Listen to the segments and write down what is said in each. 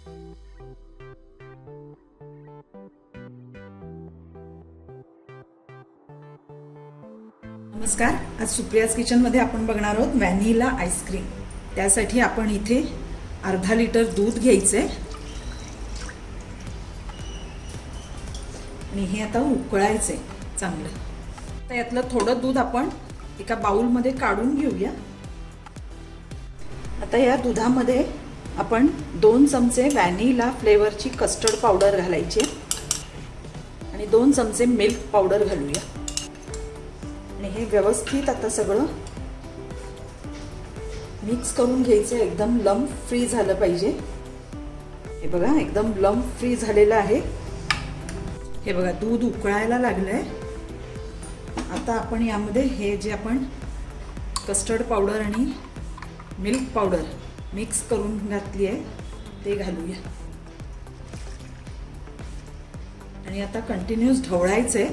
नमस्कार, आज सुप्रियाज किचनमध्ये आपण बघणार आहोत व्हॅनिला आईस्क्रीम। त्यासाठी आपण इथे अर्धा लिटर दूध घ्यायचे आणि हे आता उकळायचे चांगलं। तर यातलं थोडं दूध आपण एका बाउलमध्ये काढून घेऊया। आता या दुधामध्ये आपण 2 चमचे व्हॅनिला फ्लेवरची कस्टर्ड पावडर घालायची आणि 2 चमचे मिल्क पावडर घालूया आणि हे व्यवस्थित आता सगळं मिक्स करून घ्यायचं। एकदम लंप फ्री झालं पाहिजे। हे बघा एकदम लंप फ्री झालेलं आहे। हे बघा दूध उकळायला लागलंय। आता आपण यामध्ये हे जे आपण कस्टर्ड पावडर आणि मिल्क पावडर मिक्स करून घातली आहे ते घालूया आणि आता कंटिन्यूअस ढवळायचे।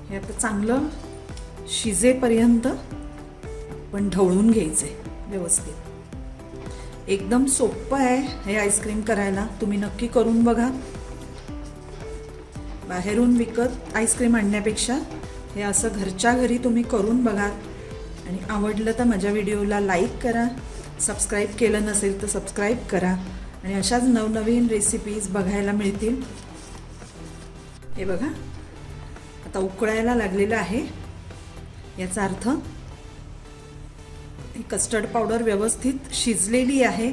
हे आता चांगलं शिजेपर्यंत आपण ढवळून घ्यायचे व्यवस्थित। एकदम सोपं आहे हे आईस्क्रीम करायला, तुम्ही नक्की करून बघा। बाहेरून विकत आईस्क्रीम आणण्यापेक्षा हे असं घरच्या घरी तुम्ही करून बघा आणि आवडलं तर माझ्या व्हिडिओला लाईक करा, सबस्क्राईब केलं नसेल तर सबस्क्राईब करा आणि अशाच नवनवीन रेसिपीज बघायला मिळतील। हे बघा आता उकळायला लागलेलं आहे। याचा अर्थ कस्टर्ड पावडर व्यवस्थित शिजलेली आहे।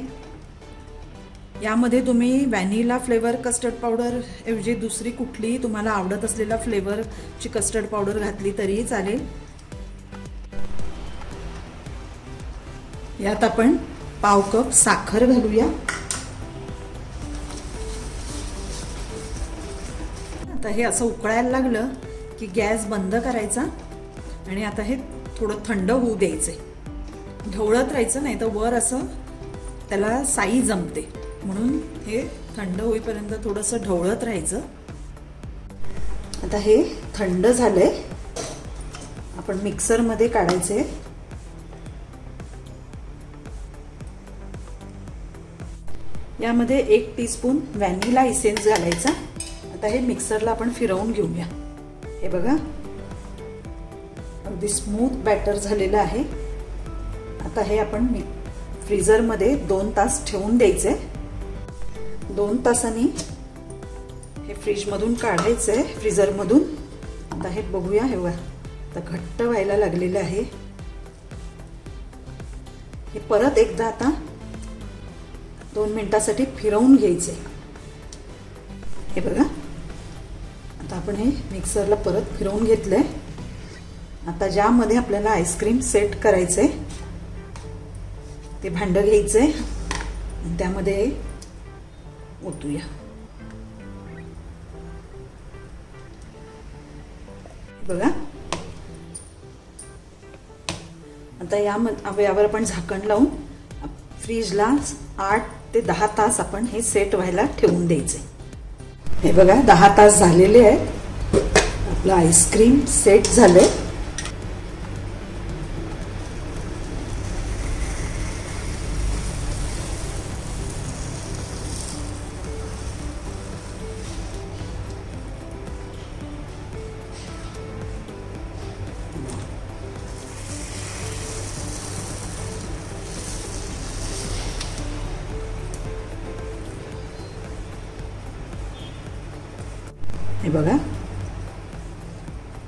यामध्ये तुम्ही व्हॅनिला फ्लेवर कस्टर्ड पावडर ऐवजी दुसरी कुठलीही तुम्हाला आवडत असलेला फ्लेवरची कस्टर्ड पावडर घातली तरीही चालेल। यात आपण पाव कप साखर घालूया। आता हे असं उकळायला लागलं की गॅस बंद करायचा आणि आता हे थोडं थंड होऊ द्यायचे। ढवळत राहायचं, नाही तर वर असं त्याला साई जमते, म्हणून हे थंड होईपर्यंत थोडंसं ढवळत राहायचं। आता हे थंड झालंय, आपण मिक्सरमध्ये काढायचे। यामध्ये 1 टीस्पून व्हॅनिला इसेन्स घालायचा। आता हे मिक्सरला आपण फिरवून घेऊया। हे बघा अगदी स्मूथ बॅटर झालेलं आहे। आता हे आपण फ्रीजरमध्ये 2 तास ठेवून द्यायचे। 2 तासांनी हे फ्रीजमधून काढायचंय, फ्रीजरमधून। आता हे बघूया, हे बघा आता घट्ट व्हायला लागलेलं आहे। हे परत एकदा आता 2 मिनिटासाठी फिरवून घ्यायचे। हे बघा आता आपण हे मिक्सरला परत फिरवून घेतलंय। आता ज्यामध्ये आपल्याला आईस्क्रीम सेट करायचंय ते भांडं घ्यायचंय आणि त्यामध्ये ओतूया। बघा आता यावर आपण झाकण लावून फ्रीजला 8 ते 10 तास आपण हे सेट व्हायला ठेवून द्यायचे। हे बघा 10 तास झालेले आहेत। आपलं आईस्क्रीम सेट झालंय। हे बघा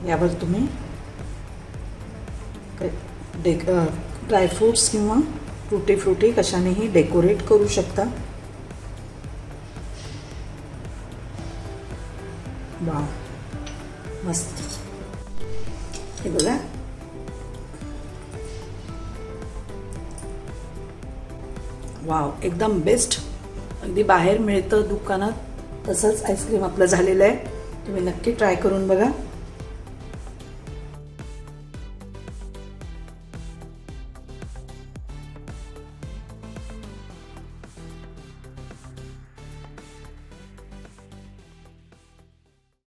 यावर तुम्ही ड्रायफ्रूट्स किंवा टूटी फ्रूटी कशानेही डेकोरेट करू शकता। वाव मस्त। हे बघा वाव एकदम बेस्ट। अगदी बाहेर मिळतं दुकानात तसंच आईस्क्रीम आपलं झालेलं आहे। तुम्ही नक्की ट्राय करून बघा।